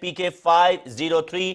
PK 503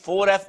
4F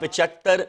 75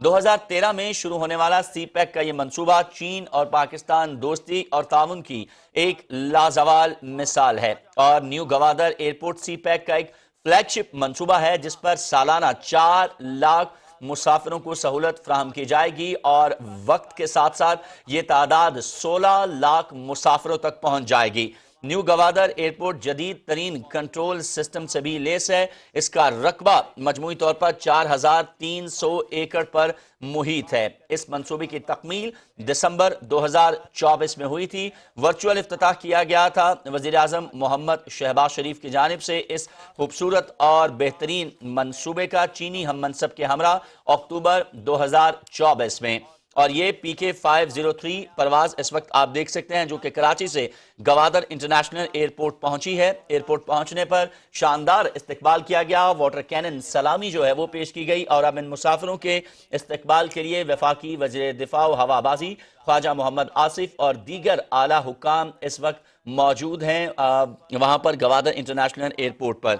2013 میں شروع ہونے والا سی پیک کا یہ منصوبہ چین اور پاکستان دوستی اور تعاون کی ایک لازوال مثال ہے اور نیو گوادر ایئرپورٹ سی پیک کا ایک فلیگ شپ منصوبہ ہے جس پر سالانہ 4 لاکھ مسافروں کو سہولت فراہم کی جائے گی اور وقت کے ساتھ ساتھ یہ تعداد 16 لاکھ مسافروں تک پہنچ جائے گی۔ نیو گوادر ایئرپورٹ جدید ترین کنٹرول سسٹم سے بھی لیس ہے۔ اس کا رقبہ مجموعی طور پر 4300 ایکڑ پر محیط ہے۔ اس منصوبے کی تکمیل دسمبر 2024 میں ہوئی تھی۔ ورچوئل افتتاح کیا گیا تھا وزیر اعظم محمد شہباز شریف کی جانب سے۔ اس خوبصورت اور بہترین منصوبے کا چینی ہم منصب کے ہمراہ اکتوبر 2024 میں اور یہ پی کے 503 پرواز اس وقت آپ دیکھ سکتے ہیں جو کہ کراچی سے گوادر انٹرنیشنل ایئرپورٹ پہنچی ہے۔ ایئرپورٹ پہنچنے پر شاندار استقبال کیا گیا، واٹر کینن سلامی جو ہے وہ پیش کی گئی اور اب ان مسافروں کے استقبال کے لیے وفاقی وزیر دفاع و ہوا بازی خواجہ محمد آصف اور دیگر اعلیٰ حکام اس وقت موجود ہیں وہاں پر گوادر انٹرنیشنل ایئرپورٹ پر۔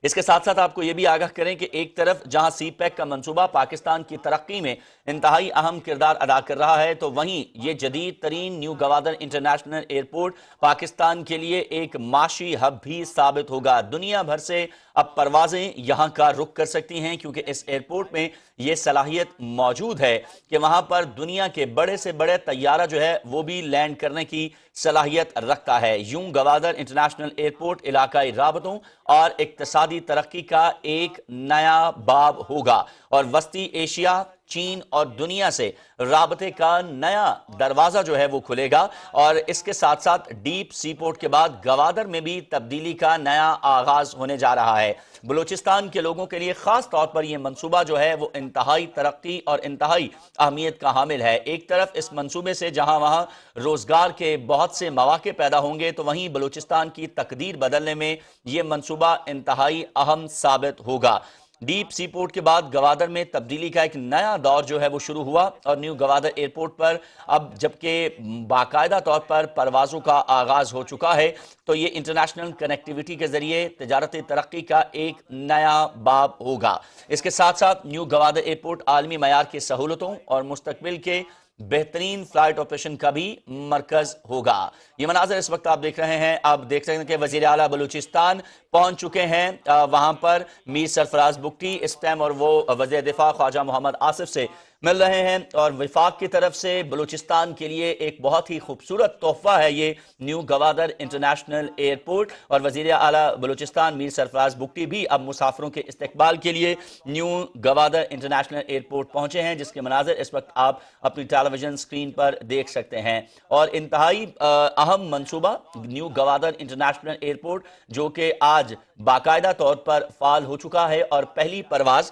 اس کے ساتھ ساتھ آپ کو یہ بھی آگاہ کریں کہ ایک طرف جہاں سی پیک کا منصوبہ پاکستان کی ترقی میں انتہائی اہم کردار ادا کر رہا ہے تو وہیں یہ جدید ترین new Gwadar international airport Pakistan کے لیے ایک معاشی ہب بھی ثابت ہوگا۔ دنیا بھر سے اب پروازیں یہاں کا رخ کر سکتی ہیں کیونکہ اس ایئرپورٹ میں یہ صلاحیت موجود ہے کہ وہاں پر دنیا کے بڑے سے بڑے طیارہ جو ہے وہ بھی لینڈ کرنے کی صلاحیت رکھتا ہے۔ یوں گوادر انٹرنیشنل ایئرپورٹ علاقائی رابطوں اور اقتصادی ترقی کا ایک نیا باب ہوگا اور وسطی ایشیا، چین اور دنیا سے رابطے کا نیا دروازہ جو ہے وہ کھلے گا اور اس کے ساتھ ساتھ ڈیپ سی پورٹ کے بعد گوادر میں بھی تبدیلی کا نیا آغاز ہونے جا رہا ہے۔ بلوچستان کے لوگوں کے لیے خاص طور پر یہ منصوبہ جو ہے وہ انتہائی ترقی اور انتہائی اہمیت کا حامل ہے۔ ایک طرف اس منصوبے سے جہاں وہاں روزگار کے بہت سے مواقع پیدا ہوں گے تو وہیں بلوچستان کی تقدیر بدلنے میں یہ منصوبہ انتہائی اہم ثابت ہوگا۔ ڈیپ سی پورٹ کے بعد گوادر میں تبدیلی کا ایک نیا دور جو ہے وہ شروع ہوا اور نیو گوادر ایئرپورٹ پر اب جبکہ باقاعدہ طور پر پروازوں کا آغاز ہو چکا ہے تو یہ انٹرنیشنل کنیکٹیویٹی کے ذریعے تجارتی ترقی کا ایک نیا باب ہوگا۔ اس کے ساتھ ساتھ نیو گوادر ایئرپورٹ عالمی معیار کی سہولتوں اور مستقبل کے بہترین فلائٹ آپریشن کا بھی مرکز ہوگا۔ یہ مناظر اس وقت آپ دیکھ رہے ہیں، آپ دیکھ سکتے ہیں کہ وزیر اعلیٰ بلوچستان پہنچ چکے ہیں وہاں پر میر سرفراز بگٹی اس ٹائم اور وہ وزیر دفاع خواجہ محمد آصف سے مل رہے ہیں اور وفاق کی طرف سے بلوچستان کے لیے ایک بہت ہی خوبصورت تحفہ ہے یہ نیو گوادر انٹرنیشنل ایئرپورٹ اور وزیر اعلیٰ بلوچستان میر سرفراز بگٹی بھی اب مسافروں کے استقبال کے لیے نیو گوادر انٹرنیشنل ایئرپورٹ پہنچے ہیں جس کے مناظر اس وقت آپ اپنی ٹیلی ویژن سکرین پر دیکھ سکتے ہیں اور انتہائی اہم منصوبہ نیو گوادر انٹرنیشنل ایئرپورٹ جو کہ آج باقاعدہ طور پر فعال ہو چکا ہے اور پہلی پرواز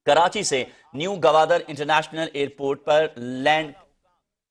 کراچی سے نیو گوادر انٹرنیشنل ایئرپورٹ پر لینڈ۔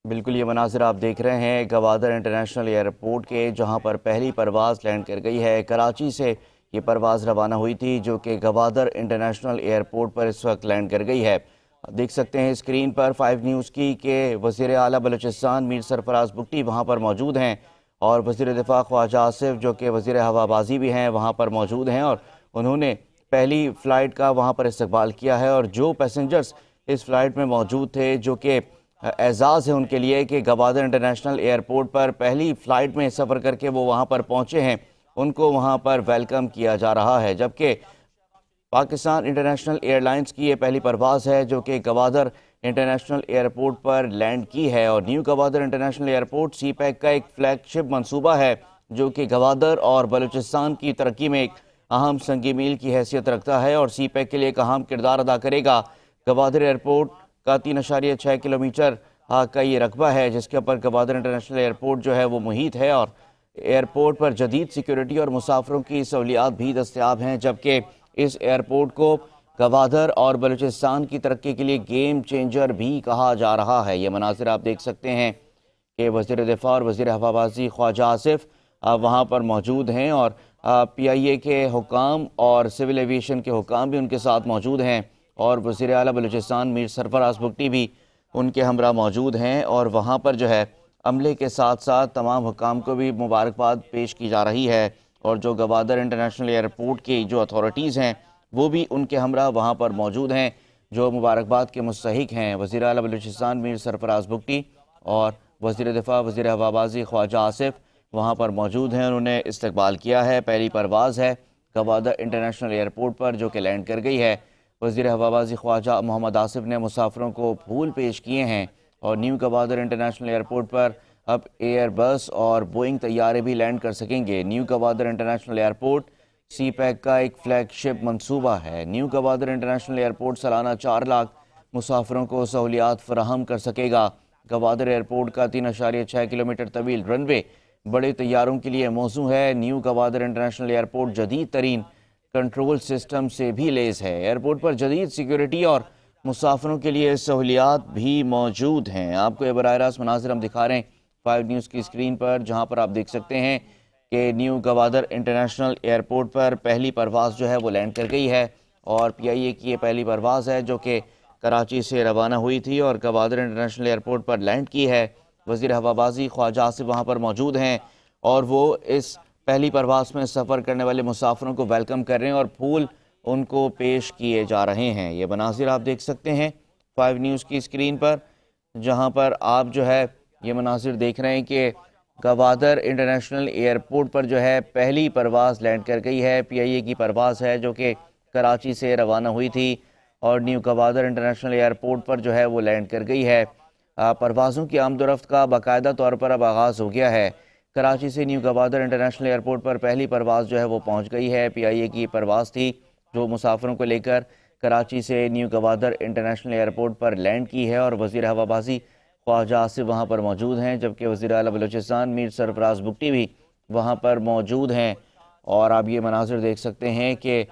بالکل یہ مناظر آپ دیکھ رہے ہیں گوادر انٹرنیشنل ایئرپورٹ کے جہاں پر پہلی پرواز لینڈ کر گئی ہے۔ کراچی سے یہ پرواز روانہ ہوئی تھی جو کہ گوادر انٹرنیشنل ایئرپورٹ پر اس وقت لینڈ کر گئی ہے۔ دیکھ سکتے ہیں اسکرین پر 5 نیوز کی کہ وزیر اعلیٰ بلوچستان میر سرفراز بگٹی وہاں پر موجود ہیں اور وزیر دفاع خواجہ آصف جو کہ وزیر ہوا بازی بھی ہیں وہاں پر موجود ہیں اور انہوں نے پہلی فلائٹ کا وہاں پر استقبال کیا ہے اور جو پیسنجرز اس فلائٹ میں موجود تھے جو کہ اعزاز ہے ان کے لیے کہ گوادر انٹرنیشنل ایئرپورٹ پر پہلی فلائٹ میں سفر کر کے وہ وہاں پر پہنچے ہیں ان کو وہاں پر ویلکم کیا جا رہا ہے جبکہ پاکستان انٹرنیشنل ایئر لائنز کی یہ پہلی پرواز ہے جو کہ گوادر انٹرنیشنل ایئرپورٹ پر لینڈ کی ہے اور نیو گوادر انٹرنیشنل ایئرپورٹ سی پیک کا ایک فلیگ شپ منصوبہ ہے جو کہ گوادر اور بلوچستان کی ترقی میں ایک اہم سنگی میل کی حیثیت رکھتا ہے اور سی پیک کے لیے ایک اہم کردار ادا کرے گا۔ گوادر ایئرپورٹ کا 3.6 کلومیٹر کا یہ رقبہ ہے جس کے اوپر گوادر انٹرنیشنل ایئرپورٹ جو ہے وہ محیط ہے اور ایئرپورٹ پر جدید سیکیورٹی اور مسافروں کی سہولیات بھی دستیاب ہیں جبکہ اس ایئرپورٹ کو گوادر اور بلوچستان کی ترقی کے لیے گیم چینجر بھی کہا جا رہا ہے۔ یہ مناظر آپ دیکھ سکتے ہیں کہ وزیر دفاع اور وزیر ہوا بازی خواجہ آصف وہاں پر موجود ہیں اور پی آئی اے کے حکام اور سول ایویشن کے حکام بھی ان کے ساتھ موجود ہیں اور وزیر اعلیٰ بلوچستان میر سرفراز بگٹی بھی ان کے ہمراہ موجود ہیں اور وہاں پر جو ہے عملے کے ساتھ ساتھ تمام حکام کو بھی مبارکباد پیش کی جا رہی ہے اور جو گوادر انٹرنیشنل ایئرپورٹ کی جو اتھارٹیز ہیں وہ بھی ان کے ہمراہ وہاں پر موجود ہیں۔ جو مبارکباد کے مستحق ہیں وزیر اعلیٰ بلوچستان میر سرفراز بگٹی اور وزیر دفاع وزیر ہوابازی خواجہ آصف وہاں پر موجود ہیں. انہوں نے استقبال کیا ہے. پہلی پرواز ہے گوادر انٹرنیشنل ایئرپورٹ پر جو کہ لینڈ کر گئی ہے. وزیر ہوابازی خواجہ محمد آصف نے مسافروں کو پھول پیش کیے ہیں اور نیو گوادر انٹرنیشنل ایئرپورٹ پر اب ایئر بس اور بوئنگ طیارے بھی لینڈ کر سکیں گے. نیو گوادر انٹرنیشنل ایئرپورٹ سی پیک کا ایک فلیگ شپ منصوبہ ہے. نیو گوادر انٹرنیشنل ایئرپورٹ سالانہ 4 لاکھ مسافروں کو سہولیات فراہم کر سکے گا. گوادر ایئرپورٹ کا 3.6 کلومیٹر طویل رن وے بڑے طیاروں کے لیے موزوں ہے. نیو گوادر انٹرنیشنل ایئرپورٹ جدید ترین کنٹرول سسٹم سے بھی لیس ہے. ایئرپورٹ پر جدید سیکیورٹی اور مسافروں کے لیے سہولیات بھی موجود ہیں. آپ کو یہ براہ راست مناظر ہم دکھا رہے ہیں 5 نیوز کی اسکرین پر، جہاں پر آپ دیکھ سکتے ہیں کہ نیو گوادر انٹرنیشنل ایئرپورٹ پر پہلی پرواز جو ہے وہ لینڈ کر گئی ہے اور پی آئی اے کی یہ پہلی پرواز ہے جو کہ کراچی سے روانہ ہوئی تھی اور گوادر انٹرنیشنل ایئرپورٹ پر لینڈ کی ہے. وزیر ہوابازی خواجہ آصف وہاں پر موجود ہیں اور وہ اس پہلی پرواز میں سفر کرنے والے مسافروں کو ویلکم کر رہے ہیں اور پھول ان کو پیش کیے جا رہے ہیں. یہ مناظر آپ دیکھ سکتے ہیں 5 نیوز کی اسکرین پر، جہاں پر آپ جو ہے یہ مناظر دیکھ رہے ہیں کہ گوادر انٹرنیشنل ایئرپورٹ پر جو ہے پہلی پرواز لینڈ کر گئی ہے. پی آئی اے کی پرواز ہے جو کہ کراچی سے روانہ ہوئی تھی اور نیو گوادر انٹرنیشنل ایئرپورٹ پر جو ہے وہ لینڈ کر گئی ہے. پروازوں کی آمد و رفت کا باقاعدہ طور پر اب آغاز ہو گیا ہے. کراچی سے نیو گوادر انٹرنیشنل ایئرپورٹ پر پہلی پرواز جو ہے وہ پہنچ گئی ہے. پی آئی اے کی پرواز تھی جو مسافروں کو لے کر کراچی سے نیو گوادر انٹرنیشنل ایئرپورٹ پر لینڈ کی ہے اور وزیر ہوابازی خواجہ آصف وہاں پر موجود ہیں، جبکہ وزیر اعلیٰ بلوچستان میر سرفراز بگٹی بھی وہاں پر موجود ہیں. اور آپ یہ مناظر دیکھ سکتے ہیں کہ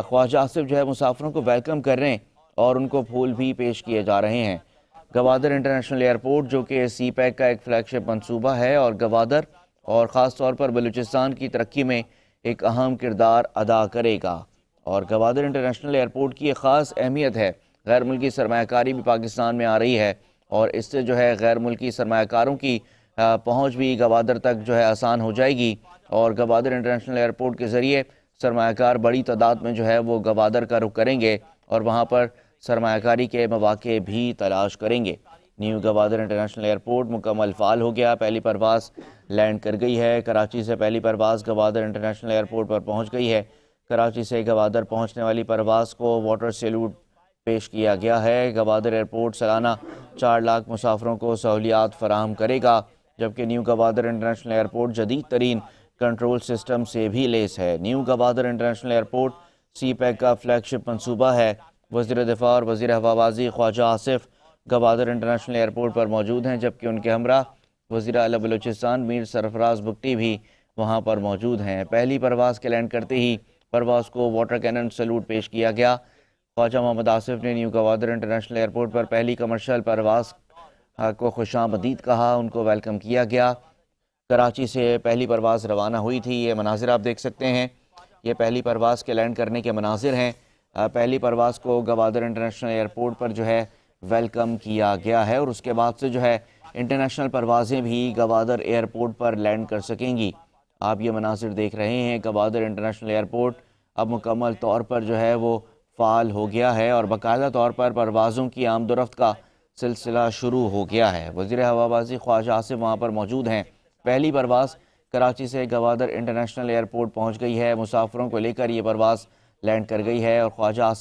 خواجہ آصف جو ہے مسافروں کو ویلکم کر رہے ہیں اور ان کو پھول بھی پیش کیے جا رہے ہیں. گوادر انٹرنیشنل ایئرپورٹ جو کہ سی پیک کا ایک فلیگ شپ منصوبہ ہے اور گوادر اور خاص طور پر بلوچستان کی ترقی میں ایک اہم کردار ادا کرے گا. اور گوادر انٹرنیشنل ایئرپورٹ کی ایک خاص اہمیت ہے. غیر ملکی سرمایہ کاری بھی پاکستان میں آ رہی ہے اور اس سے جو ہے غیر ملکی سرمایہ کاروں کی پہنچ بھی گوادر تک جو ہے آسان ہو جائے گی اور گوادر انٹرنیشنل ایئرپورٹ کے ذریعے سرمایہ کار بڑی تعداد میں جو ہے وہ گوادر کا رخ کریں گے اور وہاں پر سرمایہ کاری کے مواقع بھی تلاش کریں گے. نیو گوادر انٹرنیشنل ایئرپورٹ مکمل فعال ہو گیا. پہلی پرواز لینڈ کر گئی ہے. کراچی سے پہلی پرواز گوادر انٹرنیشنل ایئرپورٹ پر پہنچ گئی ہے. کراچی سے گوادر پہنچنے والی پرواز کو واٹر سیلوٹ پیش کیا گیا ہے. گوادر ایئرپورٹ سالانہ 4 لاکھ مسافروں کو سہولیات فراہم کرے گا، جبکہ نیو گوادر انٹرنیشنل ایئرپورٹ جدید ترین کنٹرول سسٹم سے بھی لیس ہے. نیو گوادر انٹرنیشنل ایئرپورٹ سی پیک کا فلیگ شپ منصوبہ ہے. وزیر دفاع اور وزیر ہوابازی خواجہ آصف گوادر انٹرنیشنل ایئرپورٹ پر موجود ہیں، جبکہ ان کے ہمراہ وزیر اعلیٰ بلوچستان میر سرفراز بگٹی بھی وہاں پر موجود ہیں. پہلی پرواز کے لینڈ کرتے ہی پرواز کو واٹر کینن سلوٹ پیش کیا گیا. خواجہ محمد آصف نے نیو گوادر انٹرنیشنل ایئرپورٹ پر پہلی کمرشل پرواز کو خوش آمدید کہا، ان کو ویلکم کیا گیا. کراچی سے پہلی پرواز روانہ ہوئی تھی. یہ مناظر آپ دیکھ سکتے ہیں، یہ پہلی پرواز کے لینڈ کرنے کے مناظر ہیں. پہلی پرواز کو گوادر انٹرنیشنل ایئرپورٹ پر جو ہے ویلکم کیا گیا ہے اور اس کے بعد سے جو ہے انٹرنیشنل پروازیں بھی گوادر ایئرپورٹ پر لینڈ کر سکیں گی. آپ یہ مناظر دیکھ رہے ہیں، گوادر انٹرنیشنل ایئرپورٹ اب مکمل طور پر جو ہے وہ فعال ہو گیا ہے اور باقاعدہ طور پر پروازوں کی آمد و رفت کا سلسلہ شروع ہو گیا ہے. وزیر ہوابازی خواجہ آصف وہاں پر موجود ہیں. پہلی پرواز کراچی سے گوادر انٹرنیشنل ایئرپورٹ پہنچ گئی ہے. مسافروں کو لے کر یہ پرواز لینڈ کر گئی ہے اور خواجہ آصف